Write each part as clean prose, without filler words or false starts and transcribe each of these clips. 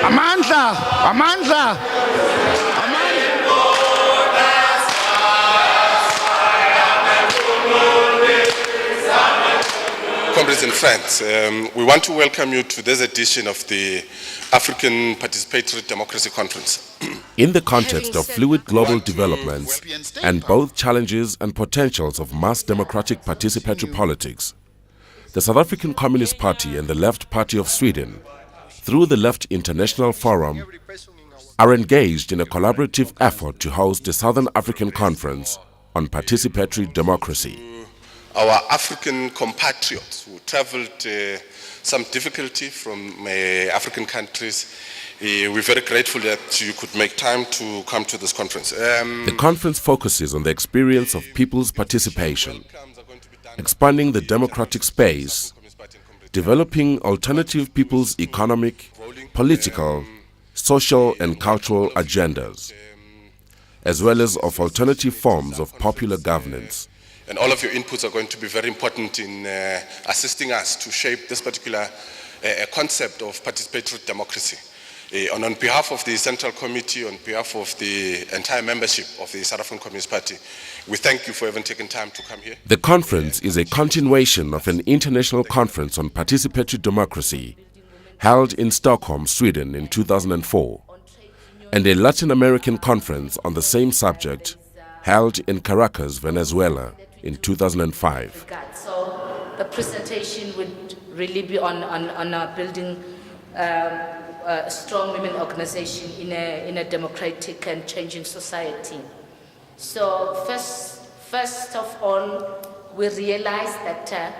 Amandla, Amandla. Comrades and friends, we want to welcome you to this edition of the African Participatory Democracy Conference. In the context of fluid global developments and both challenges and potentials of mass democratic participatory politics, the South African Communist Party and the Left Party of Sweden, through the Left International Forum, are engaged in a collaborative effort to host the Southern African Conference on Participatory Democracy. Our African compatriots who traveled some difficulty from African countries, we're very grateful that you could make time to come to this conference. The conference focuses on the experience of people's participation, expanding the democratic space, developing alternative people's economic, political, social and cultural agendas, as well as of alternative forms of popular governance. And all of your inputs are going to be very important in assisting us to shape this particular concept of participatory democracy. And on behalf of the Central Committee, on behalf of the entire membership of the South African Communist Party, we thank you for having taken time to come here. The conference is a continuation of an international conference on participatory democracy held in Stockholm, Sweden in 2004, and a Latin American conference on the same subject held in Caracas, Venezuela in 2005. So the presentation would really be on building a strong women organization in a democratic and changing society. So first of all, we realize that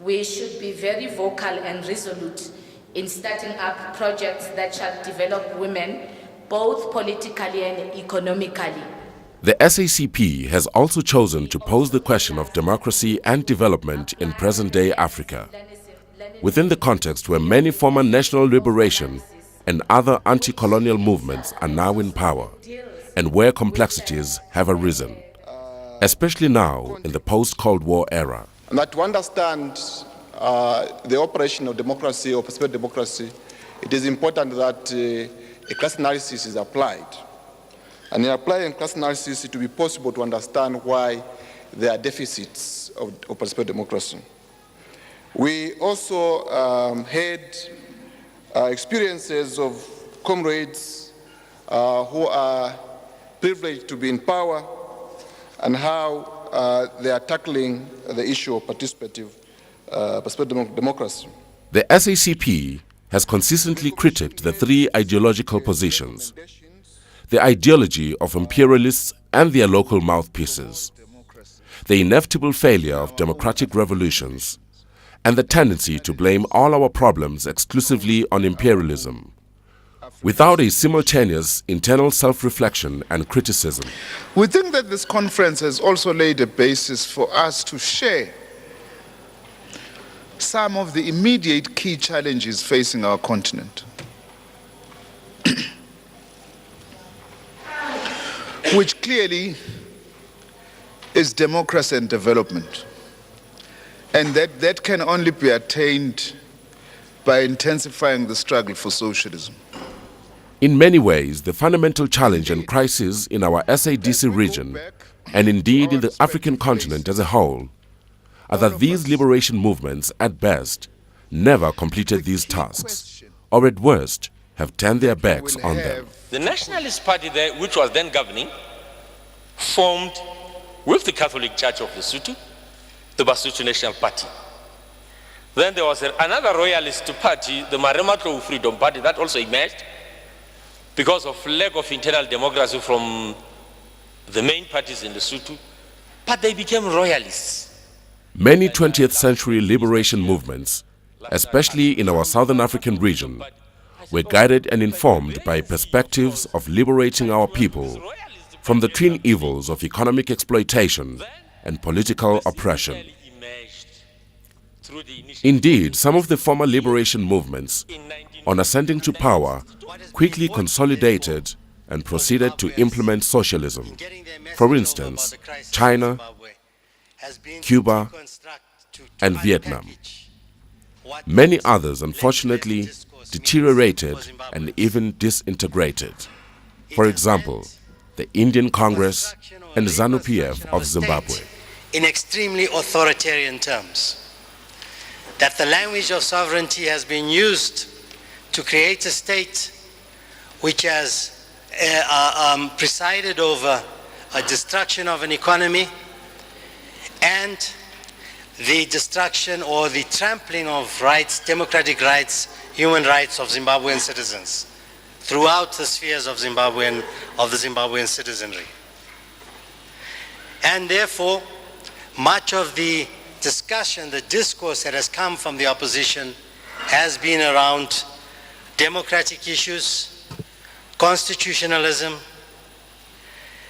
we should be very vocal and resolute in starting up projects that shall develop women both politically and economically. The SACP has also chosen to pose the question of democracy and development in present-day Africa, within the context where many former national liberation and other anti-colonial movements are now in power, and where complexities have arisen, especially now in the post-Cold War era. And that to understand the operation of democracy or participatory democracy, it is important that a class analysis is applied. And in applying class analysis, it will be possible to understand why there are deficits of participatory democracy. We also had experiences of comrades who are privileged to be in power and how they are tackling the issue of participatory democracy. The SACP has consistently critiqued the three ideological positions: the ideology of imperialists and their local mouthpieces, the inevitable failure of democratic revolutions, and the tendency to blame all our problems exclusively on imperialism, without a simultaneous internal self-reflection and criticism. We think that this conference has also laid a basis for us to share some of the immediate key challenges facing our continent, which clearly is democracy and development. And that can only be attained by intensifying the struggle for socialism. In many ways, the fundamental challenge and crisis in our SADC region, and indeed in the African continent as a whole, are that these liberation movements, at best, never completed these tasks, or at worst, have turned their backs on them. The Nationalist Party there, which was then governing, formed with the Catholic Church of Lesotho, the Basotho National Party. Then there was another royalist party, the Marematlou Freedom Party, that also emerged because of lack of internal democracy from the main parties in Lesotho, but they became royalists. Many 20th century liberation movements, especially in our Southern African region, were guided and informed by perspectives of liberating our people from the twin evils of economic exploitation and political oppression. Indeed, some of the former liberation movements, on ascending to power, quickly consolidated and proceeded to implement socialism. For instance, China, Cuba, and Vietnam. Many others, unfortunately, deteriorated and even disintegrated. For example, the Indian Congress and ZANU-PF of Zimbabwe. In extremely authoritarian terms, that the language of sovereignty has been used to create a state which has presided over a destruction of an economy and the destruction or the trampling of rights, democratic rights, human rights of Zimbabwean citizens throughout the spheres of the Zimbabwean citizenry. And therefore, much of the discussion, the discourse that has come from the opposition has been around democratic issues, constitutionalism,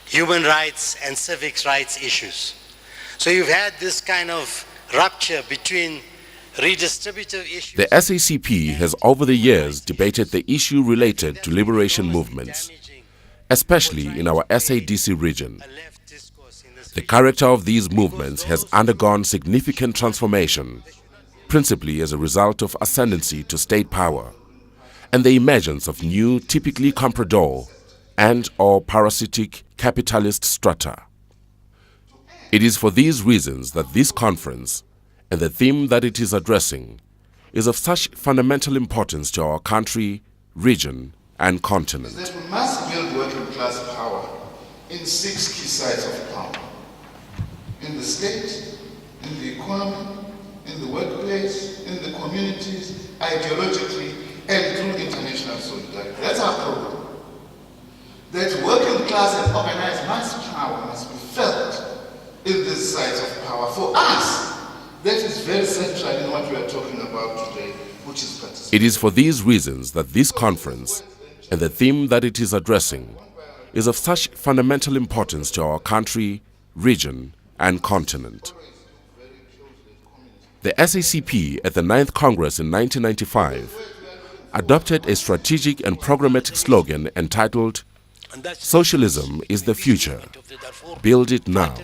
human rights, and civic rights issues. So you've had this kind of rupture between redistributive issues. The SACP has over the years debated the issue related to liberation movements, especially in our SADC region. The character of these movements has undergone significant transformation, principally as a result of ascendancy to state power and the emergence of new, typically comprador and/or parasitic capitalist strata. It is for these reasons that this conference and the theme that it is addressing is of such fundamental importance to our country, region, and continent. That we must build working class power in 6 key sites of power. In the state, in the economy, in the workplace, in the communities, ideologically, and through international solidarity. That's our problem. That working class and organized mass power must be felt in these sites of power. For us, that is very central in what we are talking about today, which is participation. It is for these reasons that this conference and the theme that it is addressing is of such fundamental importance to our country, region, and continent. The SACP at the 9th Congress in 1995 adopted a strategic and programmatic slogan entitled, "Socialism is the future. Build it now."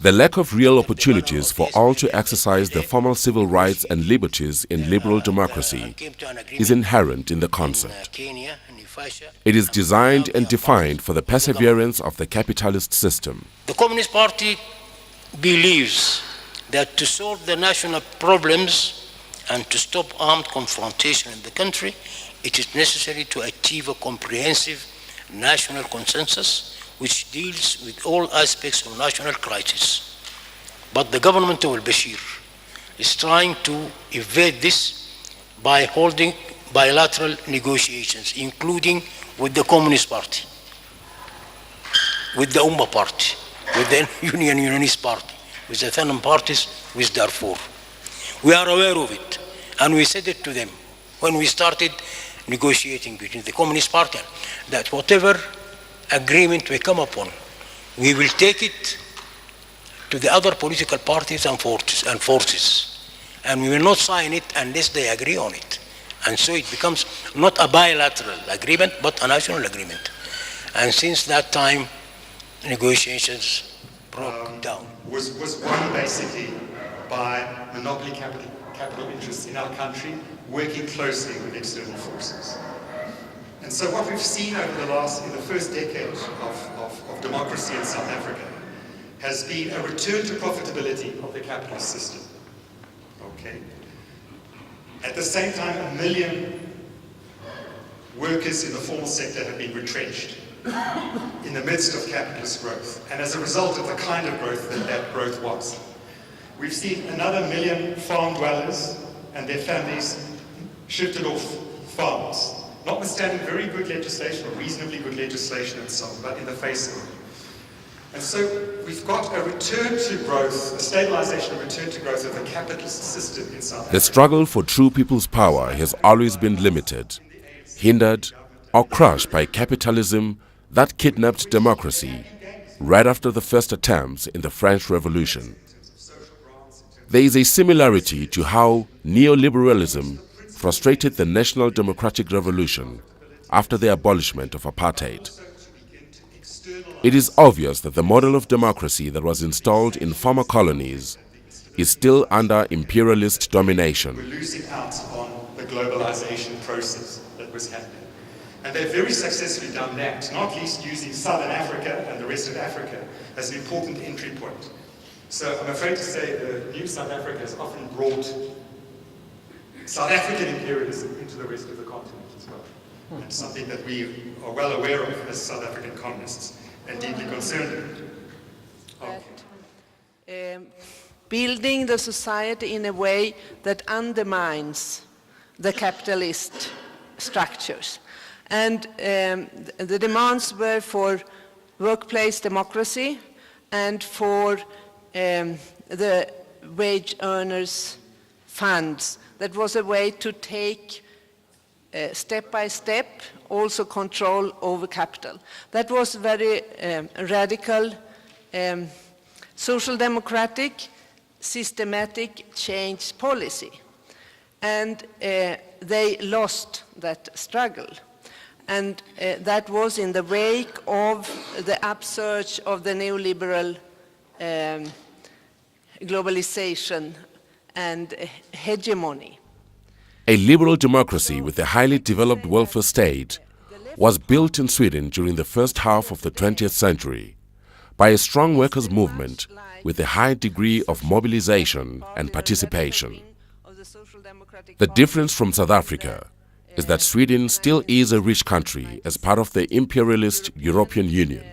The lack of real opportunities for all to exercise their formal civil rights and liberties in liberal democracy is inherent in the concept. It is designed and defined for the perseverance of the capitalist system. The Communist Party believes that to solve the national problems and to stop armed confrontation in the country, it is necessary to achieve a comprehensive national consensus which deals with all aspects of national crisis. But the government of al-Bashir is trying to evade this by holding bilateral negotiations, including with the Communist Party, with the Ummah Party, with the Unionist Party, with the Thanan parties, with Darfur. We are aware of it, and we said it to them when we started negotiating between the Communist Party, that whatever agreement we come upon, we will take it to the other political parties and forces, and we will not sign it unless they agree on it. And so it becomes not a bilateral agreement, but a national agreement. And since that time, negotiations broke down. Was won basically by monopoly capital interests in our country working closely with external forces. And so what we've seen over in the first decade of democracy in South Africa has been a return to profitability of the capitalist system. Okay. At the same time, 1 million workers in the formal sector have been retrenched in the midst of capitalist growth. And as a result of the kind of growth that growth was. We've seen another 1 million farm dwellers and their families shifted off farms, notwithstanding very good legislation, or reasonably good legislation and so on, but in the face of it. And so we've got a return to growth, a stabilization and return to growth of the capitalist system in South Africa. The struggle for true people's power has always been limited, hindered, or crushed by capitalism that kidnapped democracy right after the first attempts in the French Revolution. There is a similarity to how neoliberalism frustrated the National Democratic Revolution after the abolishment of apartheid. It is obvious that the model of democracy that was installed in former colonies is still under imperialist domination. We're losing out on the globalization process that was happening. And they've very successfully done that, not least using Southern Africa and the rest of Africa as an important entry point. So I'm afraid to say the new South Africa has often brought South African imperialism into the rest of the continent as well. And something that we are well aware of as South African communists and deeply concerned with. Building the society in a way that undermines the capitalist structures. And the demands were for workplace democracy and for the wage earners' funds. That was a way to take step by step also control over capital. That was very radical, social democratic, systematic change policy. And they lost that struggle. And that was in the wake of the upsurge of the neoliberal globalization and hegemony. A liberal democracy with a highly developed welfare state was built in Sweden during the first half of the 20th century by a strong workers' movement with a high degree of mobilization and participation. The difference from South Africa is that Sweden still is a rich country as part of the imperialist European Union,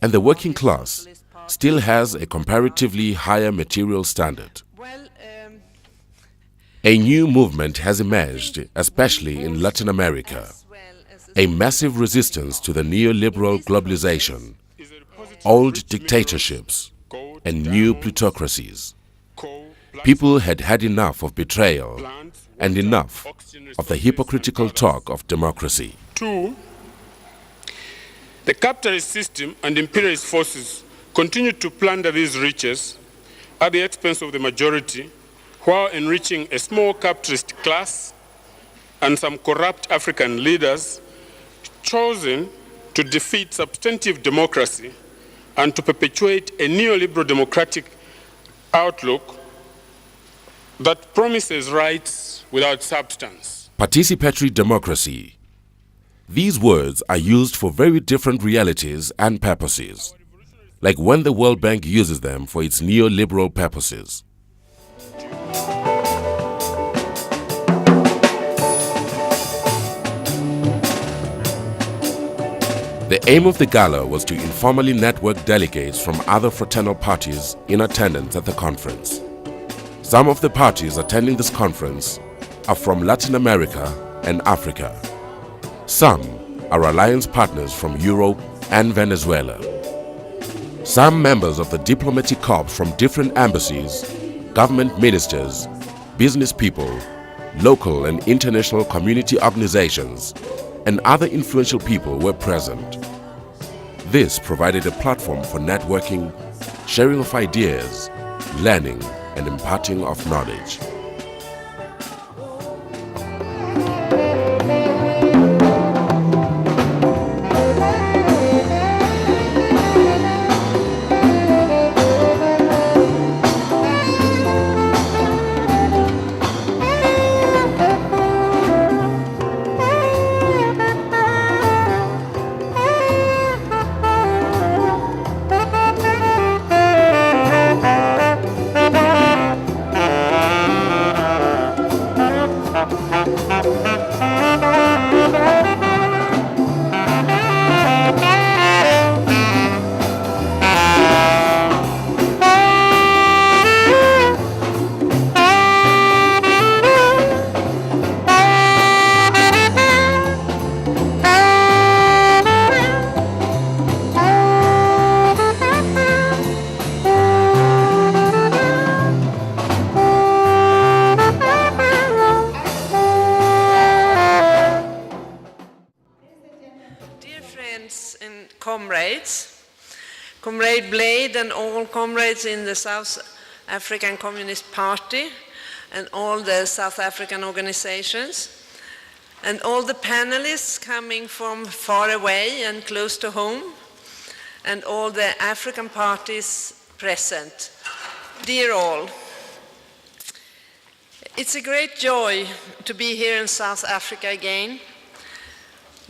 and the working class still has a comparatively higher material standard. A new movement has emerged, especially in Latin America, a massive resistance to the neoliberal globalization, old dictatorships, and new plutocracies. People had had enough of betrayal and enough of the hypocritical talk of democracy. 2. The capitalist system and imperialist forces continue to plunder these riches at the expense of the majority, while enriching a small capitalist class and some corrupt African leaders chosen to defeat substantive democracy and to perpetuate a neoliberal democratic outlook that promises rights without substance. Participatory democracy. These words are used for very different realities and purposes, like when the World Bank uses them for its neoliberal purposes. The aim of the gala was to informally network delegates from other fraternal parties in attendance at the conference. Some of the parties attending this conference are from Latin America and Africa. Some are alliance partners from Europe and Venezuela. Some members of the diplomatic corps from different embassies, government ministers, business people, local and international community organizations, and other influential people were present. This provided a platform for networking, sharing of ideas, learning, and imparting of knowledge. Comrade Blade and all comrades in the South African Communist Party and all the South African organizations and all the panelists coming from far away and close to home and all the African parties present. Dear all, It's a great joy to be here in South Africa again.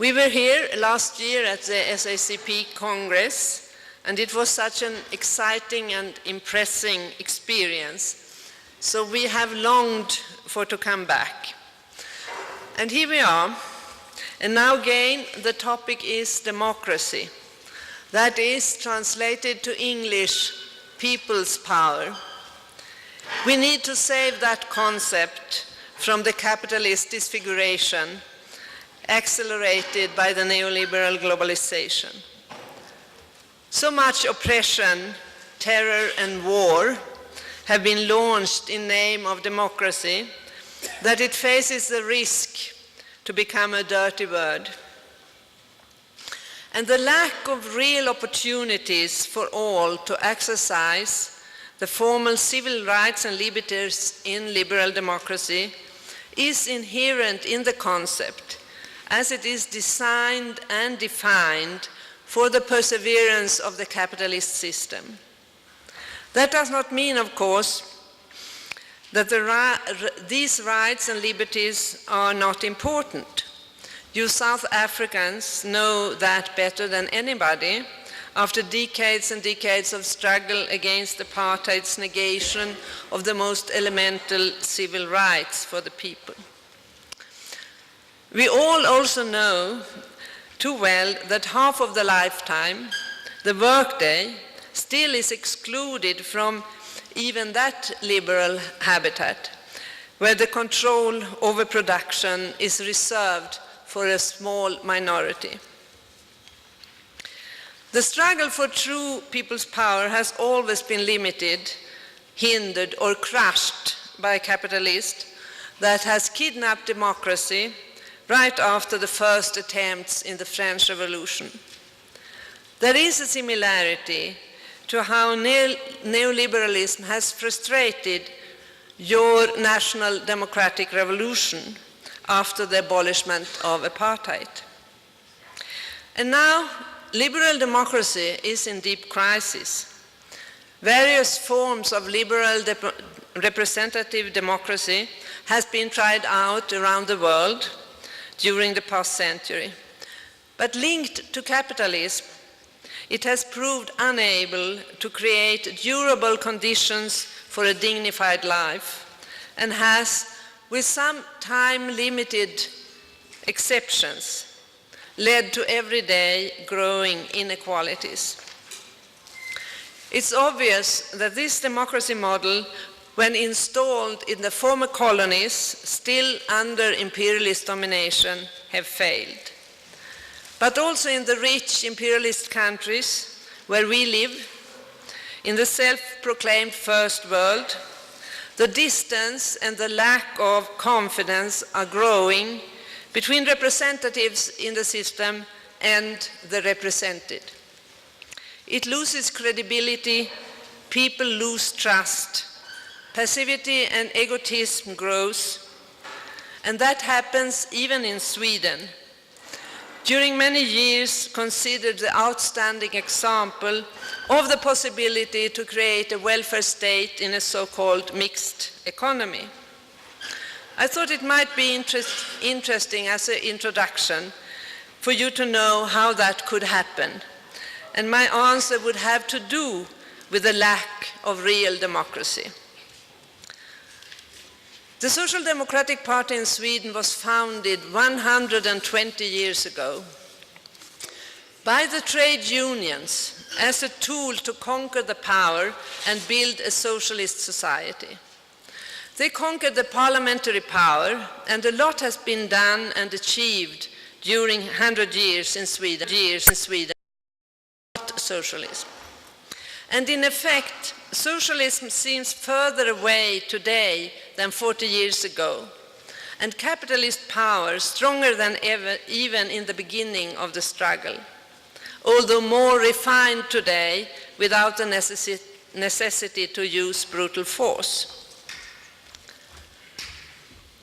We were here last year at the SACP Congress, and it was such an exciting and impressive experience. So we have longed for to come back. And here we are. And now again, the topic is democracy. That is translated to English, people's power. We need to save that concept from the capitalist disfiguration accelerated by the neoliberal globalization. So much oppression, terror, and war have been launched in name of democracy that it faces the risk to become a dirty word. And the lack of real opportunities for all to exercise the formal civil rights and liberties in liberal democracy is inherent in the concept, as it is designed and defined for the perseverance of the capitalist system. That does not mean, of course, that these rights and liberties are not important. You South Africans know that better than anybody after decades and decades of struggle against apartheid's negation of the most elemental civil rights for the people. We all also know too well that half of the lifetime, the workday, still is excluded from even that liberal habitat, where the control over production is reserved for a small minority. The struggle for true people's power has always been limited, hindered, or crushed by capitalists that has kidnapped democracy right after the first attempts in the French Revolution. There is a similarity to how neoliberalism has frustrated your national democratic revolution after the abolishment of apartheid. And now, liberal democracy is in deep crisis. Various forms of liberal representative democracy has been tried out around the world during the past century. But linked to capitalism, it has proved unable to create durable conditions for a dignified life and has, with some time-limited exceptions, led to everyday growing inequalities. It's obvious that this democracy model, when installed in the former colonies still under imperialist domination, have failed. But also in the rich imperialist countries where we live, in the self-proclaimed first world, the distance and the lack of confidence are growing between representatives in the system and the represented. It loses credibility, people lose trust, passivity and egotism grows, and that happens even in Sweden. During many years, considered the outstanding example of the possibility to create a welfare state in a so-called mixed economy. I thought it might be interesting as an introduction for you to know how that could happen. And my answer would have to do with the lack of real democracy. The Social Democratic Party in Sweden was founded 120 years ago by the trade unions as a tool to conquer the power and build a socialist society. They conquered the parliamentary power, and a lot has been done and achieved during 100 years in Sweden, not socialism. And in effect, socialism seems further away today than 40 years ago, and capitalist power stronger than ever, even in the beginning of the struggle, although more refined today without the necessity to use brutal force.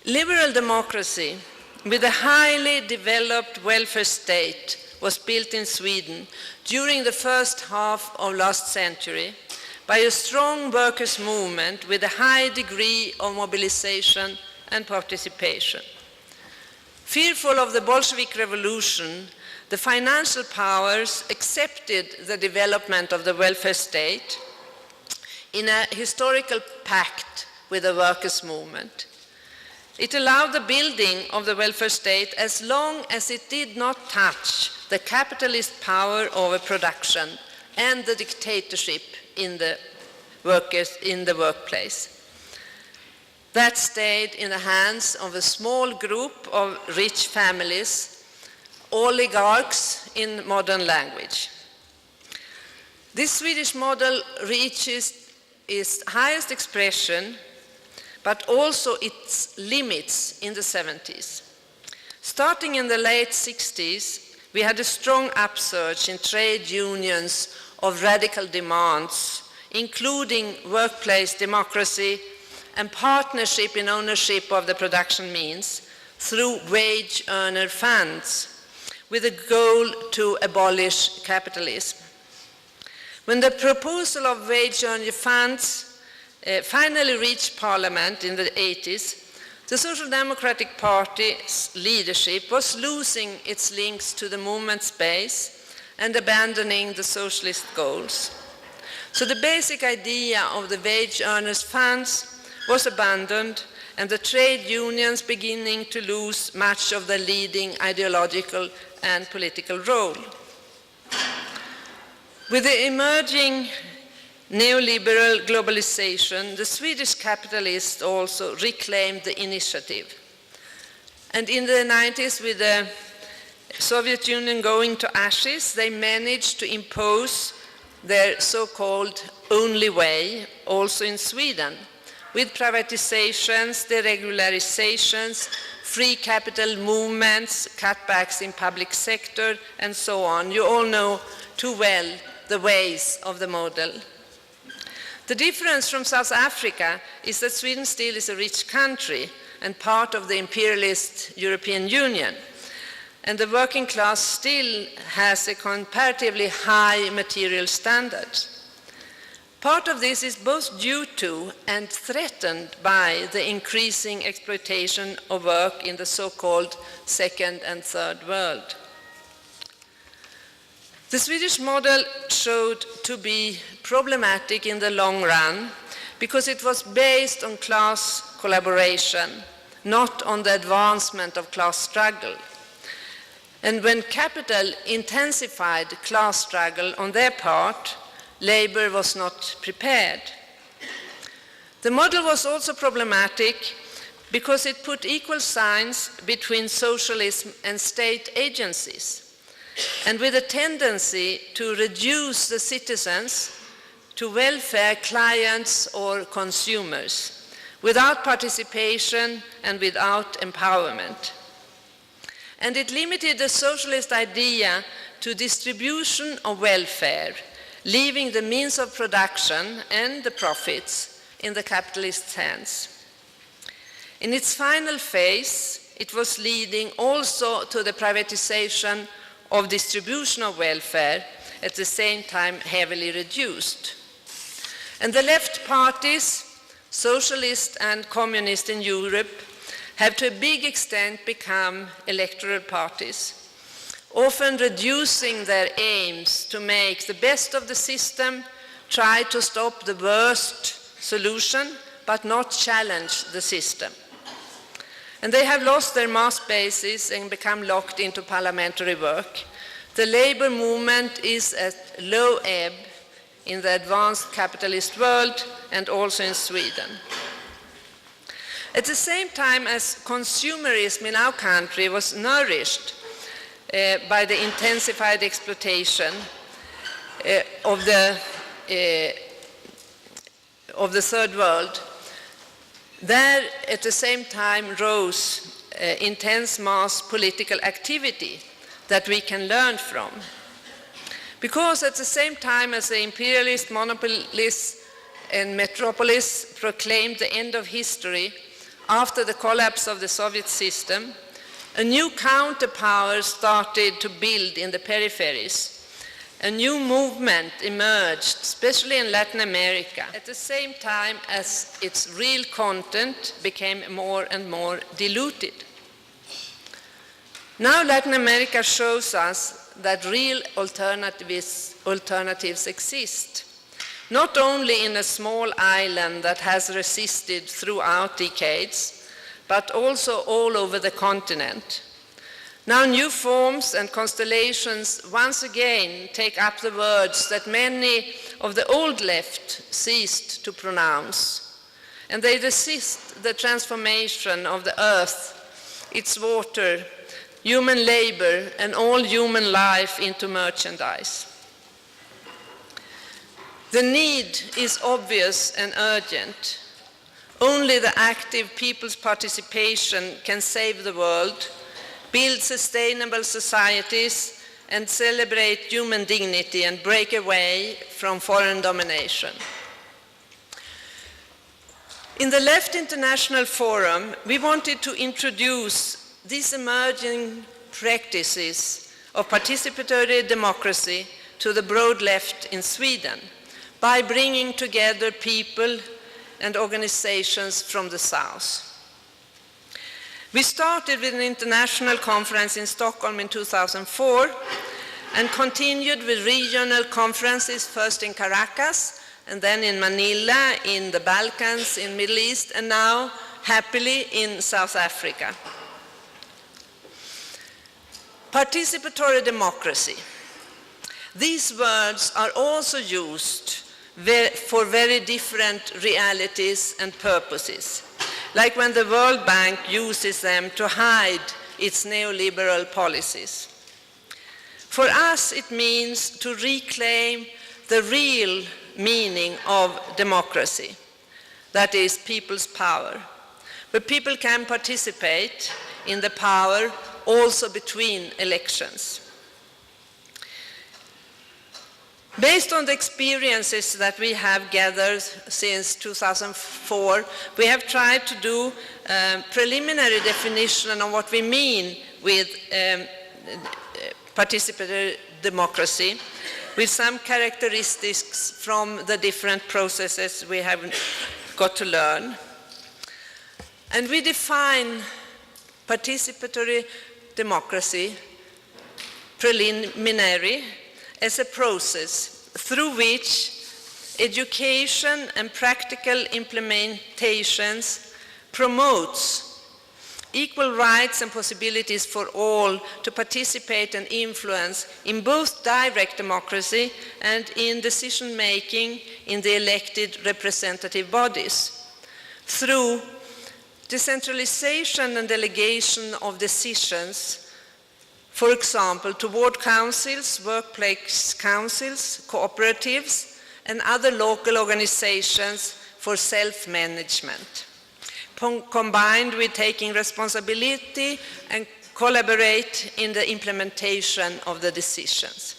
Liberal democracy, with a highly developed welfare state, was built in Sweden during the first half of last century by a strong workers' movement with a high degree of mobilization and participation. Fearful of the Bolshevik Revolution, the financial powers accepted the development of the welfare state in a historical pact with the workers' movement. It allowed the building of the welfare state as long as it did not touch the capitalist power over production and the dictatorship in the workplace. That stayed in the hands of a small group of rich families, oligarchs in modern language. This Swedish model reaches its highest expression, but also its limits in the 70s. Starting in the late 60s, we had a strong upsurge in trade unions of radical demands, including workplace democracy and partnership in ownership of the production means through wage earner funds, with a goal to abolish capitalism. When the proposal of wage earner funds finally reached Parliament in the 80s, the Social Democratic Party's leadership was losing its links to the movement's base and abandoning the socialist goals. So the basic idea of the wage earners funds was abandoned, and the trade unions beginning to lose much of their leading ideological and political role. With the emerging neoliberal globalization, the Swedish capitalists also reclaimed the initiative. And in the 90s, with the Soviet Union going to ashes, they managed to impose their so-called only way also in Sweden, with privatizations, deregularizations, free capital movements, cutbacks in public sector, and so on. You all know too well the ways of the model. The difference from South Africa is that Sweden still is a rich country and part of the imperialist European Union, and the working class still has a comparatively high material standard. Part of this is both due to and threatened by the increasing exploitation of work in the so-called second and third world. The Swedish model showed to be problematic in the long run because it was based on class collaboration, not on the advancement of class struggle. And when capital intensified class struggle on their part, labor was not prepared. The model was also problematic because it put equal signs between socialism and state agencies, and with a tendency to reduce the citizens to welfare clients or consumers, without participation and without empowerment. And it limited the socialist idea to distribution of welfare, leaving the means of production and the profits in the capitalist's hands. In its final phase, it was leading also to the privatization of distribution of welfare, at the same time heavily reduced. And the left parties, socialist and communist in Europe, have to a big extent become electoral parties, often reducing their aims to make the best of the system, try to stop the worst solution, but not challenge the system. And they have lost their mass bases and become locked into parliamentary work. The labor movement is at low ebb in the advanced capitalist world and also in Sweden. At the same time as consumerism in our country was nourished by the intensified exploitation of the third world, there at the same time rose intense mass political activity that we can learn from. Because at the same time as the imperialist monopolists and metropolis proclaimed the end of history after the collapse of the Soviet system, a new counterpower started to build in the peripheries, a new movement emerged, especially in Latin America, at the same time as its real content became more and more diluted. Now Latin America shows us that real alternatives exist, not only in a small island that has resisted throughout decades, but also all over the continent. Now new forms and constellations once again take up the words that many of the old left ceased to pronounce, and they resist the transformation of the earth, its water, human labor, and all human life into merchandise. The need is obvious and urgent. Only the active people's participation can save the world, build sustainable societies, and celebrate human dignity and break away from foreign domination. In the Left International Forum, we wanted to introduce these emerging practices of participatory democracy to the broad left in Sweden by bringing together people and organizations from the South. We started with an international conference in Stockholm in 2004 and continued with regional conferences, first in Caracas and then in Manila, in the Balkans, in Middle East, and now, happily, in South Africa. Participatory democracy. These words are also used for very different realities and purposes, like when the World Bank uses them to hide its neoliberal policies. For us, it means to reclaim the real meaning of democracy, that is, people's power, where people can participate in the power also between elections. Based on the experiences that we have gathered since 2004, we have tried to do a preliminary definition of what we mean with participatory democracy, with some characteristics from the different processes we have got to learn. And we define participatory democracy preliminary as a process through which education and practical implementations promotes equal rights and possibilities for all to participate and influence in both direct democracy and in decision-making in the elected representative bodies, through decentralization and delegation of decisions, for example, to ward councils, workplace councils, cooperatives, and other local organizations for self-management, combined with taking responsibility and collaborate in the implementation of the decisions.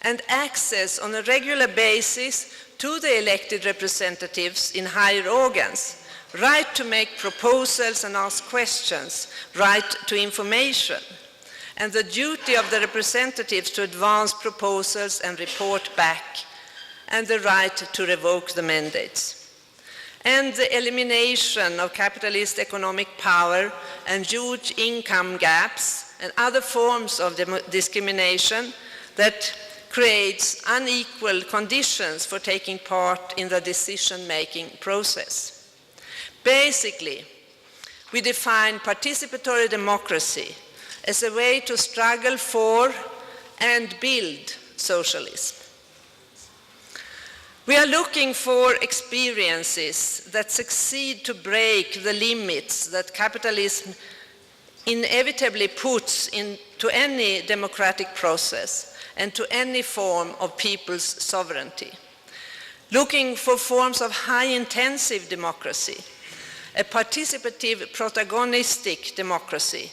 And access on a regular basis to the elected representatives in higher organs, right to make proposals and ask questions, right to information, and the duty of the representatives to advance proposals and report back, and the right to revoke the mandates. And the elimination of capitalist economic power and huge income gaps and other forms of discrimination that creates unequal conditions for taking part in the decision-making process. Basically, we define participatory democracy as a way to struggle for and build socialism. We are looking for experiences that succeed to break the limits that capitalism inevitably puts into any democratic process and to any form of people's sovereignty. Looking for forms of high-intensive democracy, a participative protagonistic democracy,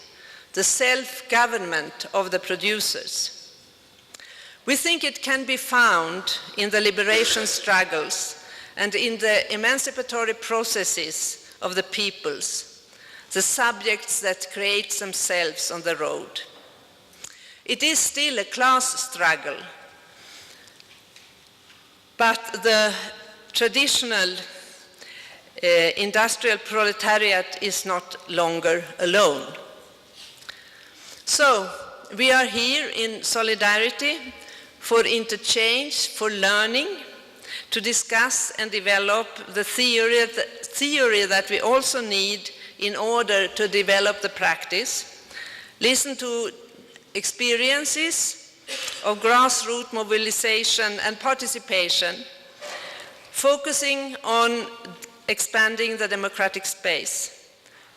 the self-government of the producers. We think it can be found in the liberation struggles and in the emancipatory processes of the peoples, the subjects that create themselves on the road. It is still a class struggle, but the traditional industrial proletariat is not longer alone. So, we are here in solidarity, for interchange, for learning, to discuss and develop the theory that we also need in order to develop the practice, listen to experiences of grassroots mobilization and participation, focusing on expanding the democratic space,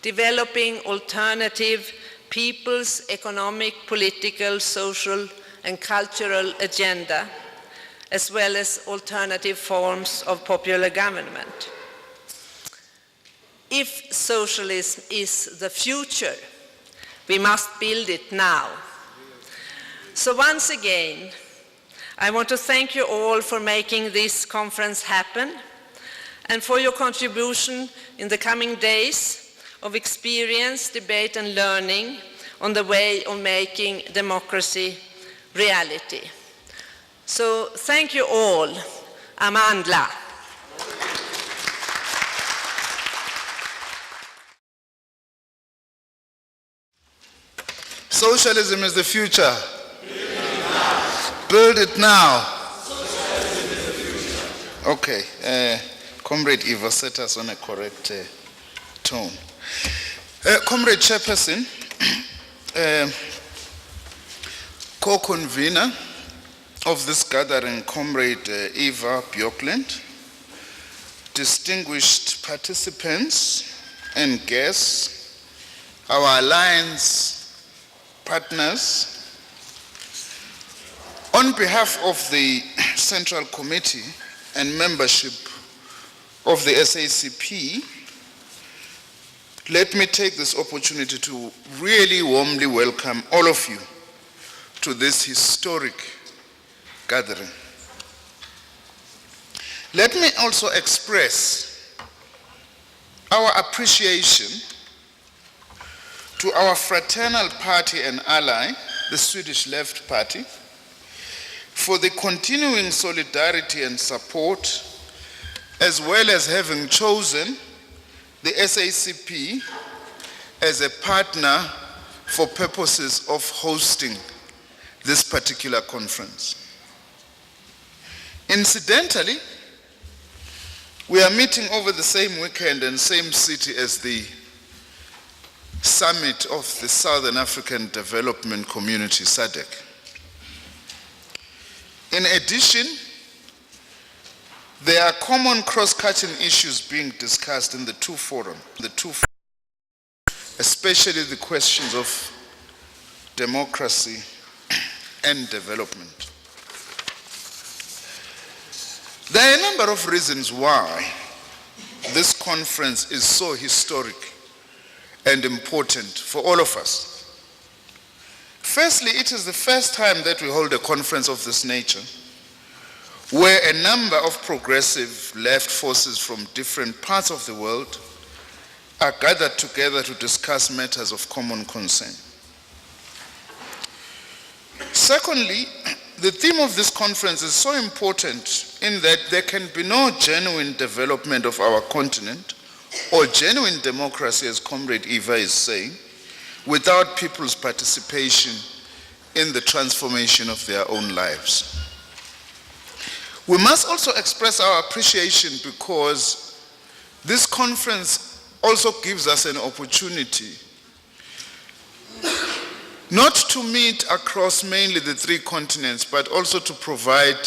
developing alternative people's economic, political, social, and cultural agenda, as well as alternative forms of popular government. If socialism is the future, we must build it now. So once again, I want to thank you all for making this conference happen and for your contribution in the coming days of experience, debate, and learning on the way of making democracy reality. So thank you all. Amandla. Socialism is the future. Build it now. Okay. Comrade Eva, set us on a correct tone. Comrade Chairperson, co-convener of this gathering, Comrade Eva Bjorklund, distinguished participants and guests, our alliance partners, on behalf of the Central Committee and membership of the SACP, let me take this opportunity to really warmly welcome all of you to this historic gathering. Let me also express our appreciation to our fraternal party and ally, the Swedish Left Party, for the continuing solidarity and support, as well as having chosen the SACP as a partner for purposes of hosting this particular conference. Incidentally, we are meeting over the same weekend and same city as the summit of the Southern African Development Community, SADC. In addition, there are common cross-cutting issues being discussed in the two forums, especially the questions of democracy and development. There are a number of reasons why this conference is so historic and important for all of us. Firstly, it is the first time that we hold a conference of this nature where a number of progressive left forces from different parts of the world are gathered together to discuss matters of common concern. Secondly, the theme of this conference is so important in that there can be no genuine development of our continent or genuine democracy, as Comrade Eva is saying, without people's participation in the transformation of their own lives. We must also express our appreciation because this conference also gives us an opportunity not to meet across mainly the three continents, but also to provide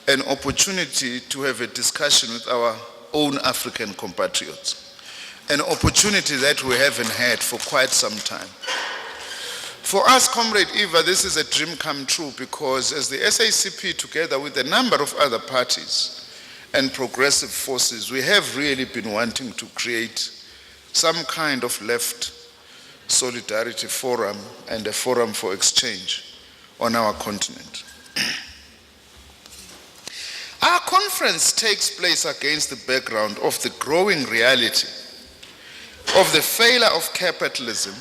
an opportunity to have a discussion with our own African compatriots, an opportunity that we haven't had for quite some time. For us, Comrade Eva, this is a dream come true because as the SACP, together with a number of other parties and progressive forces, we have really been wanting to create some kind of left solidarity forum and a forum for exchange on our continent. Our conference takes place against the background of the growing reality of the failure of capitalism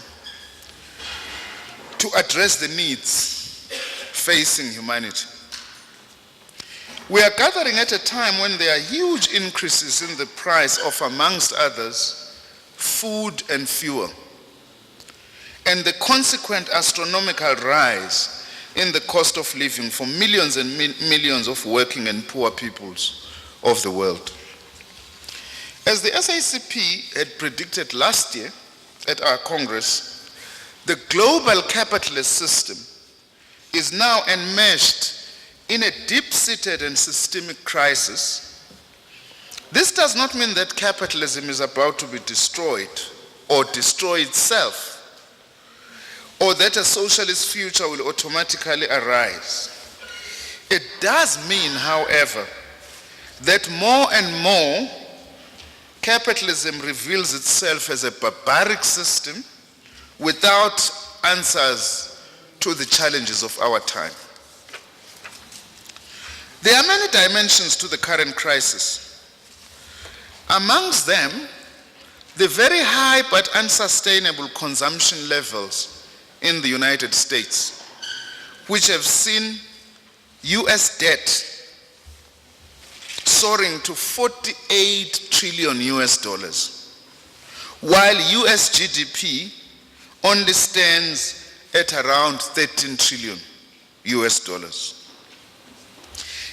to address the needs facing humanity. We are gathering at a time when there are huge increases in the price of, amongst others, food and fuel, and the consequent astronomical rise in the cost of living for millions and millions of working and poor peoples of the world. As the SACP had predicted last year at our Congress, the global capitalist system is now enmeshed in a deep-seated and systemic crisis. This does not mean that capitalism is about to be destroyed or destroy itself, or that a socialist future will automatically arise. It does mean, however, that more and more capitalism reveals itself as a barbaric system without answers to the challenges of our time. There are many dimensions to the current crisis. Amongst them, the very high but unsustainable consumption levels in the United States, which have seen US debt soaring to 48 trillion US dollars, while US GDP only stands at around 13 trillion US dollars.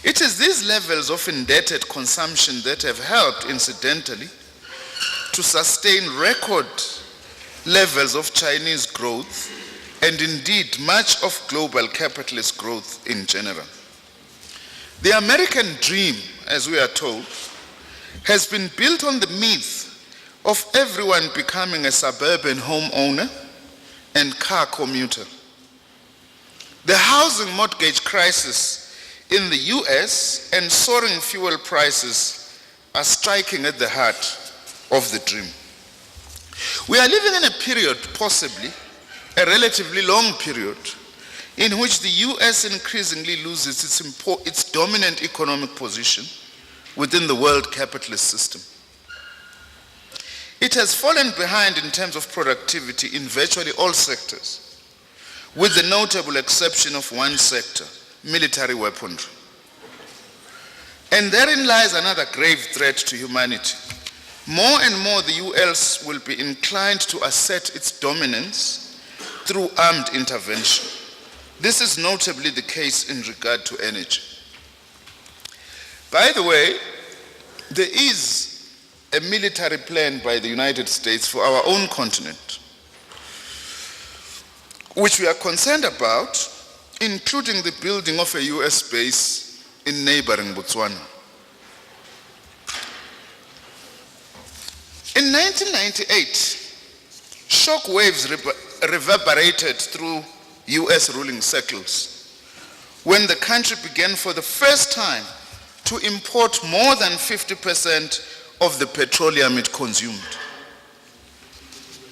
It is these levels of indebted consumption that have helped, incidentally, to sustain record levels of Chinese growth and indeed much of global capitalist growth in general. The American dream, as we are told, has been built on the myth of everyone becoming a suburban homeowner and car commuter. The housing mortgage crisis in the US and soaring fuel prices are striking at the heart of the dream. We are living in a period, possibly a relatively long period, in which the US increasingly loses its dominant economic position within the world capitalist system. It has fallen behind in terms of productivity in virtually all sectors, with the notable exception of one sector, military weaponry. And therein lies another grave threat to humanity. More and more the US will be inclined to assert its dominance through armed intervention. This is notably the case in regard to energy. By the way, there is a military plan by the United States for our own continent, which we are concerned about, including the building of a US base in neighboring Botswana. In 1998, shock waves reverberated through US ruling circles when the country began for the first time to import more than 50% of the petroleum it consumed.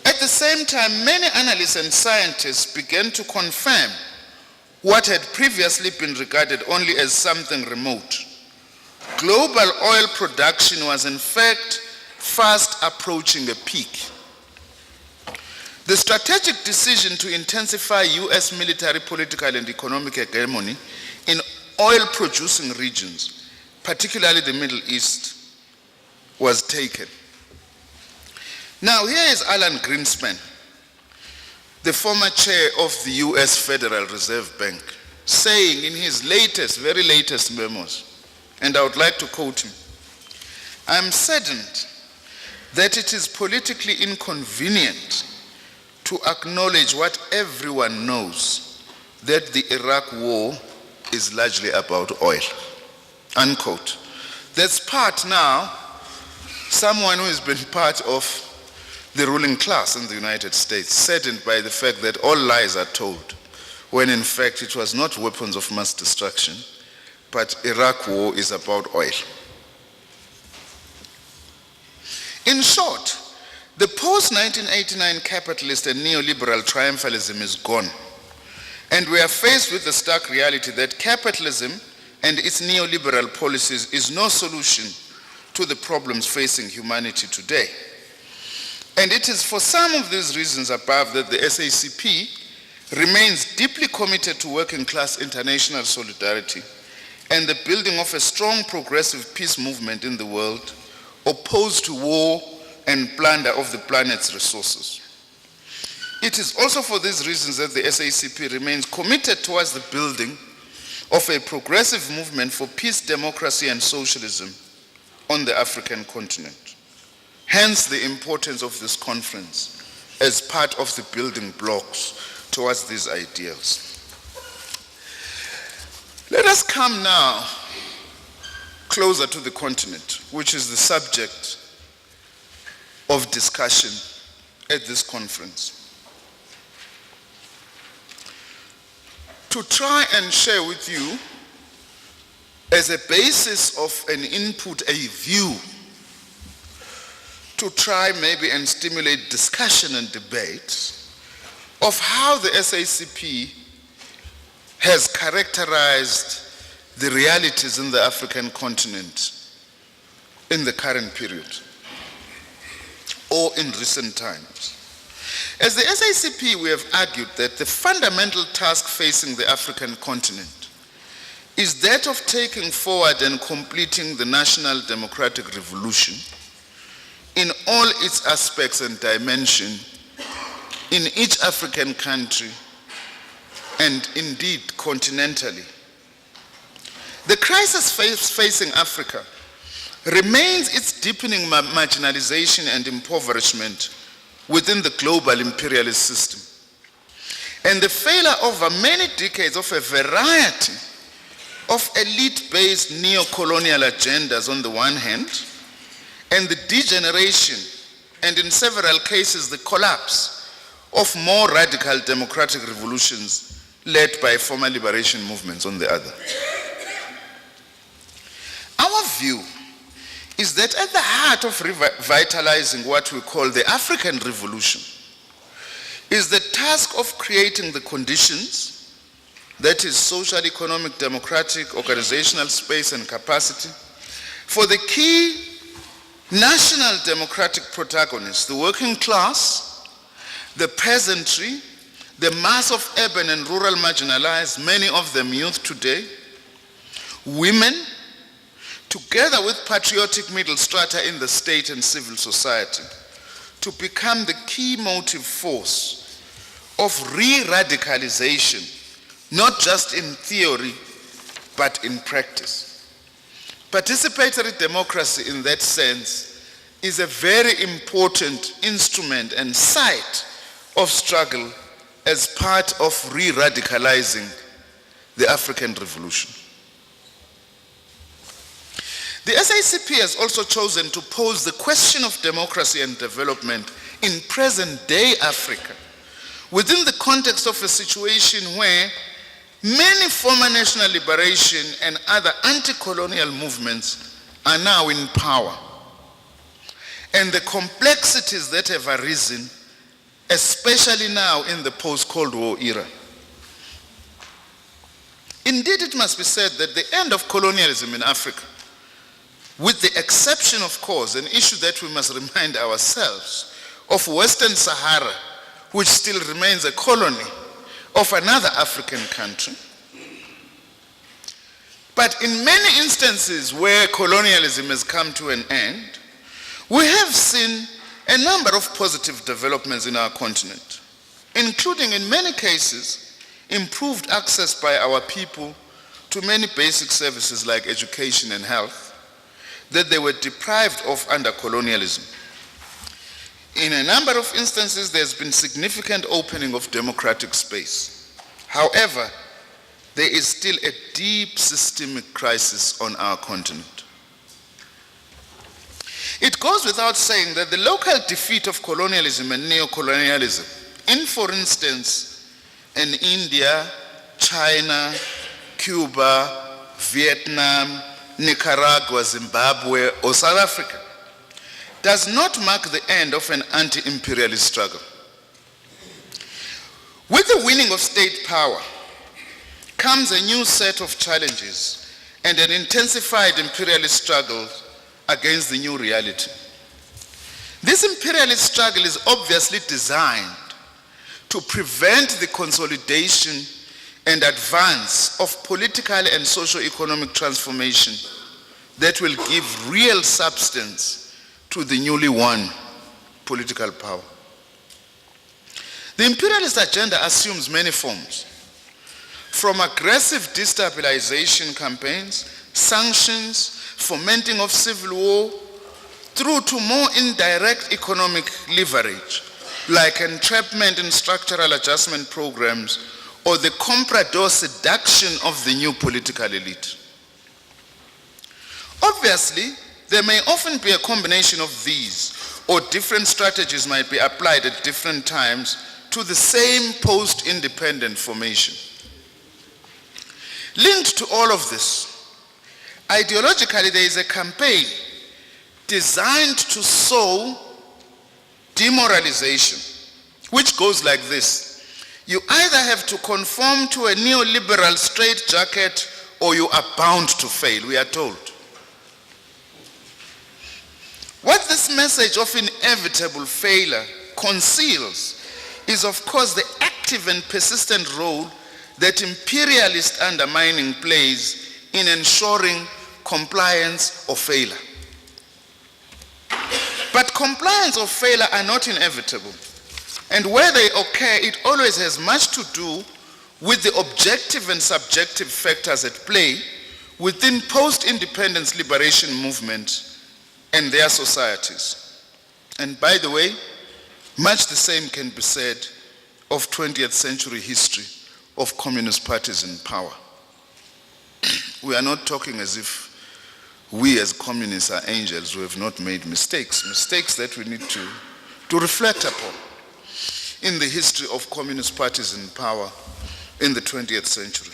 At the same time, many analysts and scientists began to confirm what had previously been regarded only as something remote. Global oil production was in fact fast approaching a peak. The strategic decision to intensify US military, political, and economic hegemony in oil-producing regions, particularly the Middle East, was taken. Now, here is Alan Greenspan, the former chair of the US Federal Reserve Bank, saying in his very latest memos, and I would like to quote him, "I am saddened that it is politically inconvenient to acknowledge what everyone knows, that the Iraq war is largely about oil," unquote. That's part now, someone who has been part of the ruling class in the United States, saddened by the fact that all lies are told, when in fact it was not weapons of mass destruction, but Iraq war is about oil. In short, the post-1989 capitalist and neoliberal triumphalism is gone, and we are faced with the stark reality that capitalism and its neoliberal policies is no solution to the problems facing humanity today. And it is for some of these reasons above that the SACP remains deeply committed to working class international solidarity and the building of a strong progressive peace movement in the world, opposed to war and plunder of the planet's resources. It is also for these reasons that the SACP remains committed towards the building of a progressive movement for peace, democracy, and socialism on the African continent. Hence the importance of this conference as part of the building blocks towards these ideals. Let us come now closer to the continent, which is the subject of discussion at this conference. To try and share with you, as a basis of an input, a view, to try maybe and stimulate discussion and debate of how the SACP has characterized the realities in the African continent in the current period or in recent times. As the SACP, we have argued that the fundamental task facing the African continent is that of taking forward and completing the national democratic revolution in all its aspects and dimension in each African country and indeed continentally. The crisis facing Africa remains its deepening marginalization and impoverishment within the global imperialist system, and the failure over many decades of a variety of elite-based neo-colonial agendas on the one hand, and the degeneration and in several cases the collapse of more radical democratic revolutions led by former liberation movements on the other. Our view is that at the heart of revitalizing what we call the African Revolution is the task of creating the conditions, that is social, economic, democratic, organizational space and capacity, for the key national democratic protagonists, the working class, the peasantry, the mass of urban and rural marginalized, many of them youth today, women, together with patriotic middle strata in the state and civil society, to become the key motive force of re-radicalization, not just in theory, but in practice. Participatory democracy in that sense is a very important instrument and site of struggle as part of re-radicalizing the African Revolution. The SACP has also chosen to pose the question of democracy and development in present-day Africa within the context of a situation where many former national liberation and other anti-colonial movements are now in power, and the complexities that have arisen, especially now in the post-Cold War era. Indeed, it must be said that the end of colonialism in Africa, with the exception, of course, an issue that we must remind ourselves of Western Sahara, which still remains a colony of another African country. But in many instances where colonialism has come to an end, we have seen a number of positive developments in our continent, including in many cases improved access by our people to many basic services like education and health that they were deprived of under colonialism. In a number of instances, there's been significant opening of democratic space. However, there is still a deep systemic crisis on our continent. It goes without saying that the local defeat of colonialism and neo-colonialism, in, for instance, in India, China, Cuba, Vietnam, Nicaragua, Zimbabwe, or South Africa, does not mark the end of an anti-imperialist struggle. With the winning of state power comes a new set of challenges and an intensified imperialist struggle against the new reality. This imperialist struggle is obviously designed to prevent the consolidation and advance of political and socio-economic transformation that will give real substance to the newly won political power. The imperialist agenda assumes many forms, from aggressive destabilization campaigns, sanctions, fomenting of civil war, through to more indirect economic leverage, like entrapment and structural adjustment programs, or the comprador seduction of the new political elite. Obviously, there may often be a combination of these, or different strategies might be applied at different times to the same post-independent formation. Linked to all of this, ideologically there is a campaign designed to sow demoralization, which goes like this. You either have to conform to a neoliberal straitjacket or you are bound to fail, we are told. What this message of inevitable failure conceals is, of course, the active and persistent role that imperialist undermining plays in ensuring compliance or failure. But compliance or failure are not inevitable. And where they occur, it always has much to do with the objective and subjective factors at play within post-independence liberation movement and their societies. And by the way, much the same can be said of 20th century history of communist parties in power. We are not talking as if we as communists are angels who have not made mistakes that we need to reflect upon in the history of communist parties in power in the 20th century.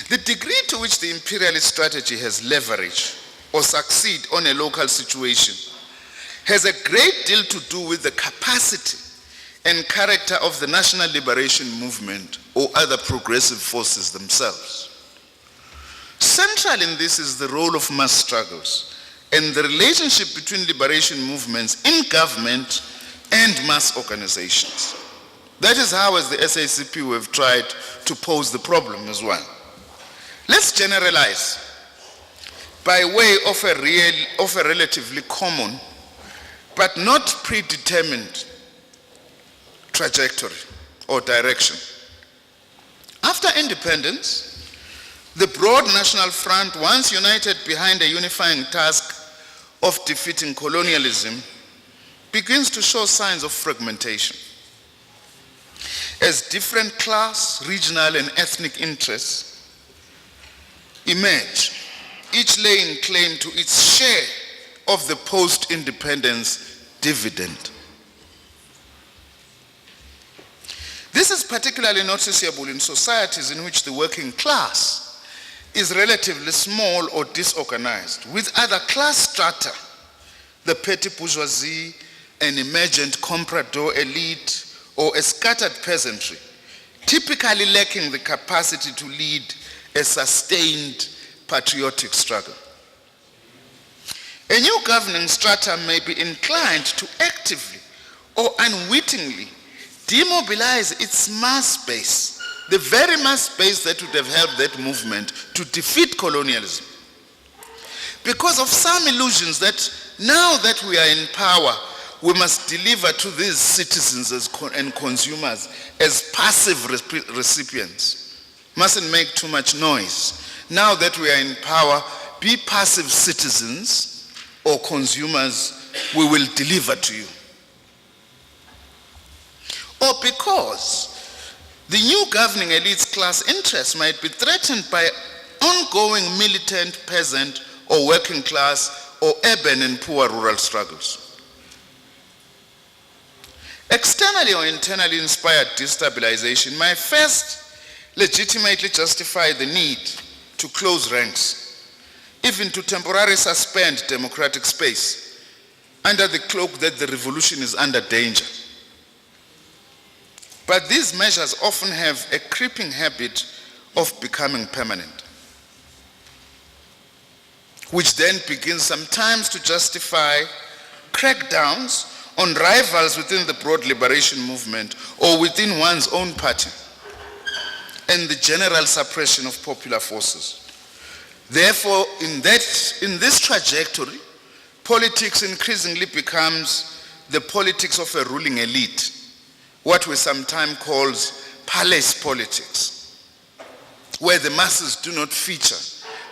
The degree to which the imperialist strategy has leverage or succeed on a local situation has a great deal to do with the capacity and character of the national liberation movement or other progressive forces themselves. Central in this is the role of mass struggles and the relationship between liberation movements in government and mass organizations. That is how, as the SACP, we have tried to pose the problem as well. Let's generalize by way of a relatively common but not predetermined trajectory or direction. After independence, the broad National Front, once united behind a unifying task of defeating colonialism, begins to show signs of fragmentation. As different class, regional, and ethnic interests emerge, each laying claim to its share of the post-independence dividend. This is particularly noticeable in societies in which the working class is relatively small or disorganized, with other class strata, the petty bourgeoisie, an emergent comprador elite, or a scattered peasantry, typically lacking the capacity to lead a sustained patriotic struggle. A new governing strata may be inclined to actively or unwittingly demobilize its mass base, the very mass base that would have helped that movement to defeat colonialism. Because of some illusions that now that we are in power, we must deliver to these citizens and consumers as passive recipients. Mustn't make too much noise. Now that we are in power, be passive citizens or consumers, we will deliver to you. Or because the new governing elite's class interests might be threatened by ongoing militant peasant or working class or urban and poor rural struggles. Externally or internally inspired destabilization might first legitimately justify the need to close ranks, even to temporarily suspend democratic space, under the cloak that the revolution is under danger. But these measures often have a creeping habit of becoming permanent, which then begins sometimes to justify crackdowns on rivals within the broad liberation movement or within one's own party, and the general suppression of popular forces. Therefore, in this trajectory, politics increasingly becomes the politics of a ruling elite, what we sometimes call palace politics, where the masses do not feature,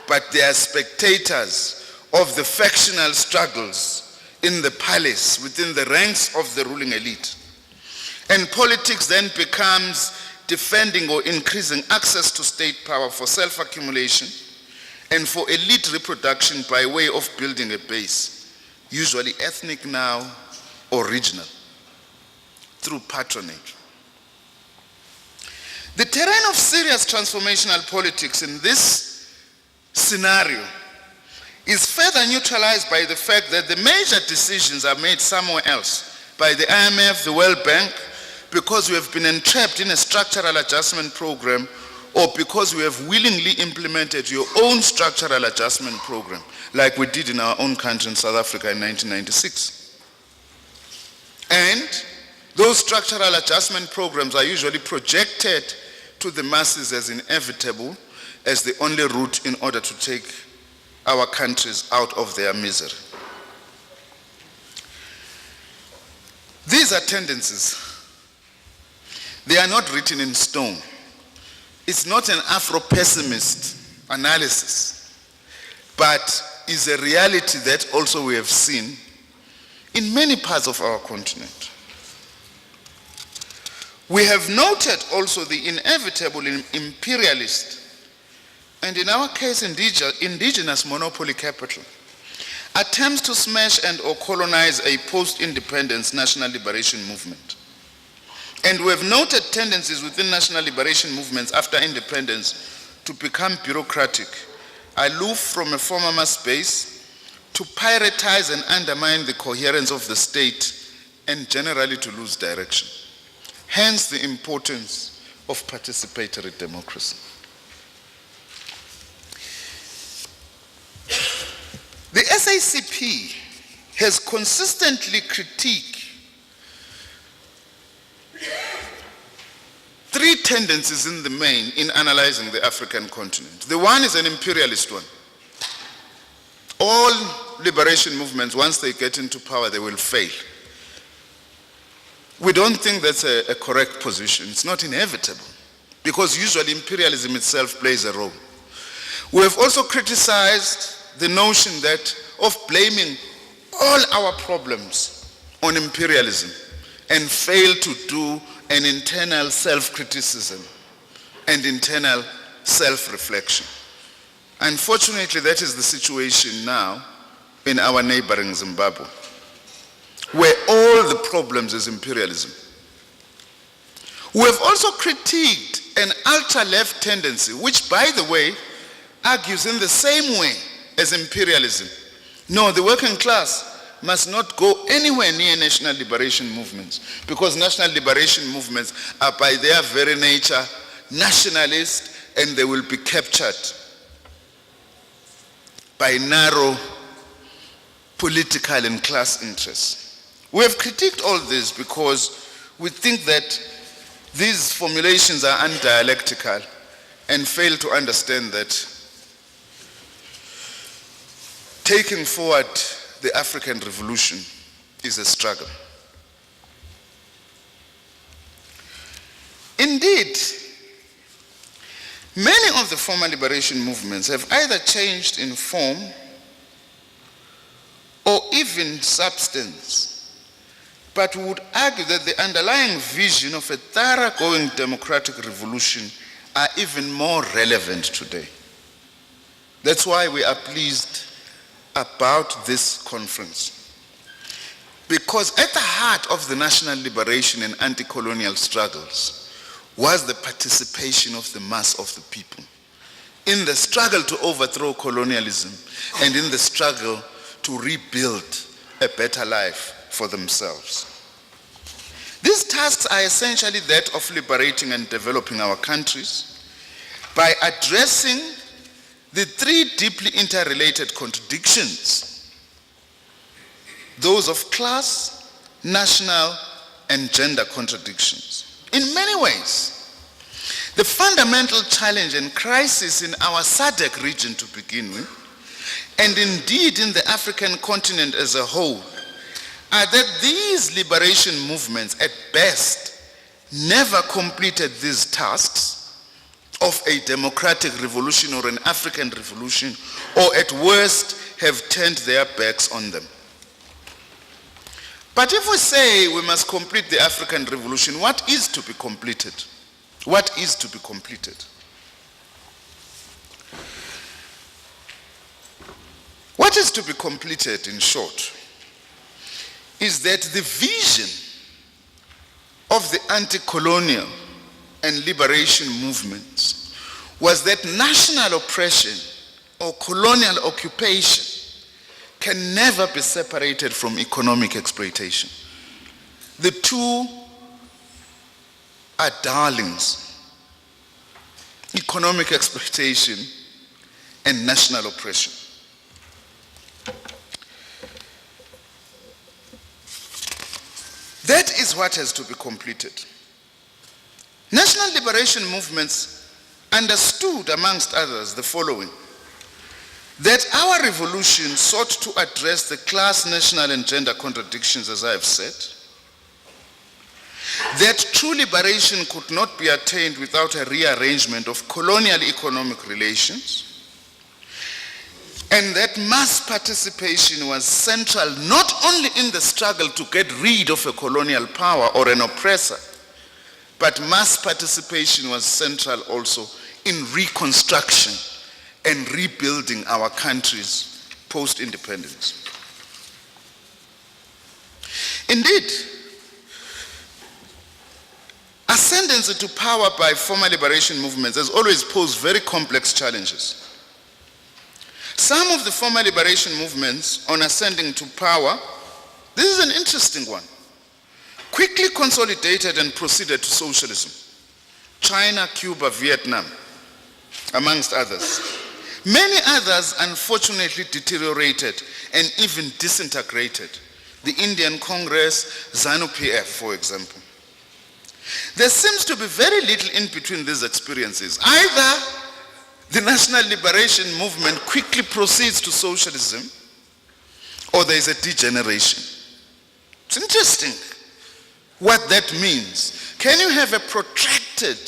but they are spectators of the factional struggles in the palace, within the ranks of the ruling elite. And politics then becomes defending or increasing access to state power for self-accumulation and for elite reproduction by way of building a base, usually ethnic now or regional, through patronage. The terrain of serious transformational politics in this scenario is further neutralized by the fact that the major decisions are made somewhere else, by the IMF, the World Bank, because we have been entrapped in a structural adjustment program, or because we have willingly implemented your own structural adjustment program, like we did in our own country in South Africa in 1996. And those structural adjustment programs are usually projected to the masses as inevitable, as the only route in order to take our countries out of their misery. These are tendencies. They are not written in stone. It's not an Afro-pessimist analysis, but is a reality that also we have seen in many parts of our continent. We have noted also the inevitable imperialist, and in our case indigenous monopoly capital, attempts to smash and or colonize a post-independence national liberation movement. And we have noted tendencies within national liberation movements after independence to become bureaucratic, aloof from a former space, to piratize and undermine the coherence of the state, and generally to lose direction. Hence the importance of participatory democracy. The SACP has consistently critiqued three tendencies in the main in analyzing the African continent. The one is an imperialist one. All liberation movements, once they get into power, they will fail. We don't think that's a correct position. It's not inevitable, because usually imperialism itself plays a role. We have also criticized the notion of blaming all our problems on imperialism and fail to do an internal self-criticism and internal self-reflection. Unfortunately, that is the situation now in our neighboring Zimbabwe, where all the problems is imperialism. We have also critiqued an ultra-left tendency, which, by the way, argues in the same way as imperialism. No, the working class must not go anywhere near national liberation movements, because national liberation movements are by their very nature nationalist, and they will be captured by narrow political and class interests. We have critiqued all this because we think that these formulations are undialectical and fail to understand that taking forward the African revolution is a struggle. Indeed, many of the former liberation movements have either changed in form or even substance, but would argue that the underlying vision of a thoroughgoing democratic revolution are even more relevant today. That's why we are pleased about this conference, because at the heart of the national liberation and anti-colonial struggles was the participation of the mass of the people in the struggle to overthrow colonialism and in the struggle to rebuild a better life for themselves. These tasks are essentially that of liberating and developing our countries by addressing the three deeply interrelated contradictions: those of class, national and gender contradictions. In many ways, the fundamental challenge and crisis in our SADC region to begin with, and indeed in the African continent as a whole, are that these liberation movements at best never completed these tasks of a democratic revolution or an African revolution, or at worst have turned their backs on them. But if we say we must complete the African revolution, what is to be completed? What is to be completed? What is to be completed, in short, is that the vision of the anti-colonial and liberation movements was that national oppression or colonial occupation can never be separated from economic exploitation. The two are darlings: economic exploitation and national oppression. That is what has to be completed. National liberation movements understood, amongst others, the following: that our revolution sought to address the class, national, and gender contradictions, as I have said, that true liberation could not be attained without a rearrangement of colonial economic relations, and that mass participation was central not only in the struggle to get rid of a colonial power or an oppressor, but mass participation was central also in reconstruction and rebuilding our countries post-independence. Indeed, ascendancy to power by former liberation movements has always posed very complex challenges. Some of the former liberation movements on ascending to power, this is an interesting one, quickly consolidated and proceeded to socialism. China, Cuba, Vietnam, amongst others. Many others unfortunately deteriorated and even disintegrated. The Indian Congress, ZANU-PF, for example. There seems to be very little in between these experiences. Either the national liberation movement quickly proceeds to socialism, or there is a degeneration. It's interesting what that means. Can you have a protracted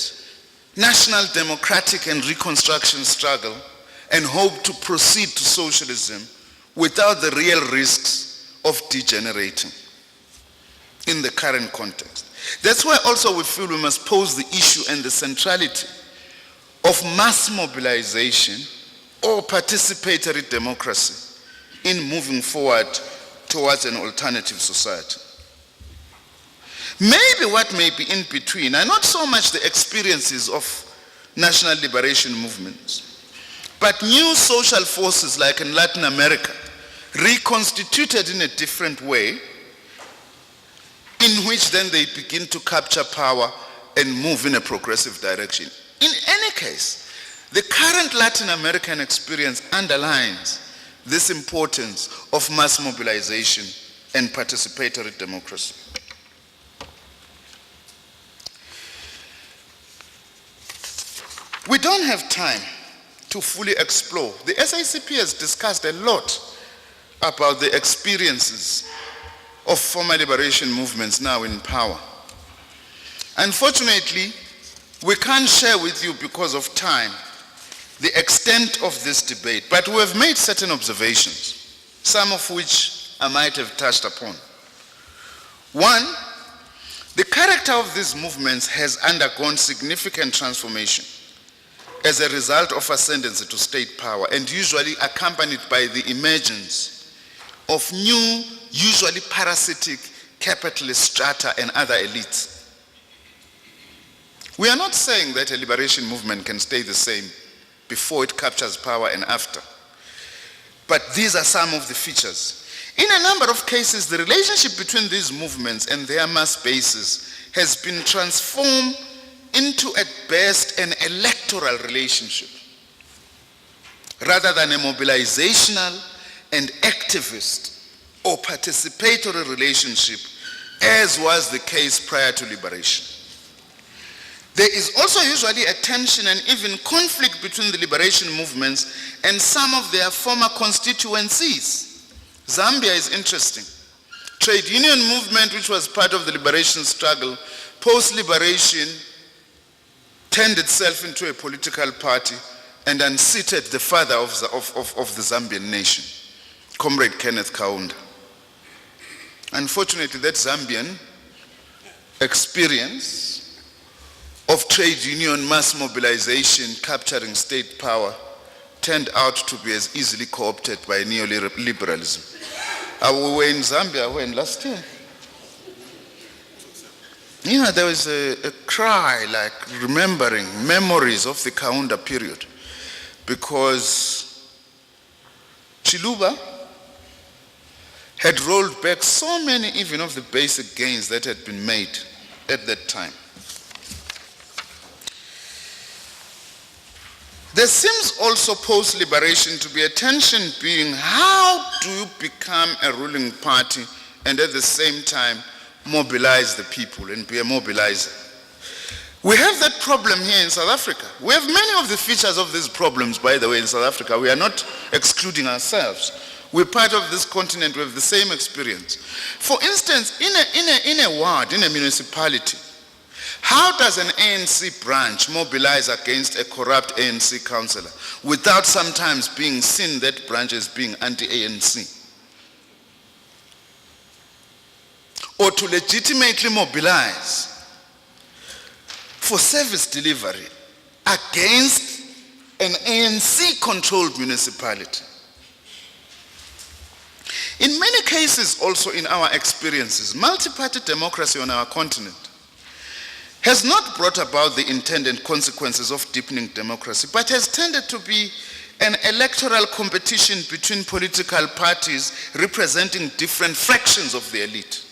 national democratic and reconstruction struggle and hope to proceed to socialism without the real risks of degenerating in the current context? That's why also we feel we must pose the issue and the centrality of mass mobilization or participatory democracy in moving forward towards an alternative society. Maybe what may be in between are not so much the experiences of national liberation movements, but new social forces like in Latin America, reconstituted in a different way, in which then they begin to capture power and move in a progressive direction. In any case, the current Latin American experience underlines this importance of mass mobilization and participatory democracy. We don't have time to fully explore. The SACP has discussed a lot about the experiences of former liberation movements now in power. Unfortunately, we can't share with you, because of time, the extent of this debate, but we have made certain observations, some of which I might have touched upon. One, the character of these movements has undergone significant transformation as a result of ascendancy to state power, and usually accompanied by the emergence of new, usually parasitic capitalist strata and other elites. We are not saying that a liberation movement can stay the same before it captures power and after. But these are some of the features. In a number of cases, the relationship between these movements and their mass bases has been transformed into, at best, an electoral relationship, rather than a mobilizational and activist or participatory relationship as was the case prior to liberation. There is also usually a tension and even conflict between the liberation movements and some of their former constituencies. Zambia is interesting. Trade union movement, which was part of the liberation struggle, post-liberation turned itself into a political party and unseated the father of the Zambian nation, Comrade Kenneth Kaunda. Unfortunately, that Zambian experience of trade union mass mobilization capturing state power turned out to be as easily co-opted by neoliberalism. We were in Zambia when last year. You know, there was a cry like remembering memories of the Kaunda period because Chiluba had rolled back so many even of the basic gains that had been made at that time. There seems also post-liberation to be a tension being how do you become a ruling party and at the same time mobilize the people and be a mobilizer. We have that problem here in South Africa. We have many of the features of these problems, by the way, in South Africa. We are not excluding ourselves. We're part of this continent. We have the same experience. For instance, in a ward, in a municipality, how does an ANC branch mobilize against a corrupt ANC councillor without sometimes being seen that branch as being anti-ANC? Or to legitimately mobilize for service delivery against an ANC-controlled municipality. In many cases, also in our experiences, multi-party democracy on our continent has not brought about the intended consequences of deepening democracy, but has tended to be an electoral competition between political parties representing different fractions of the elite.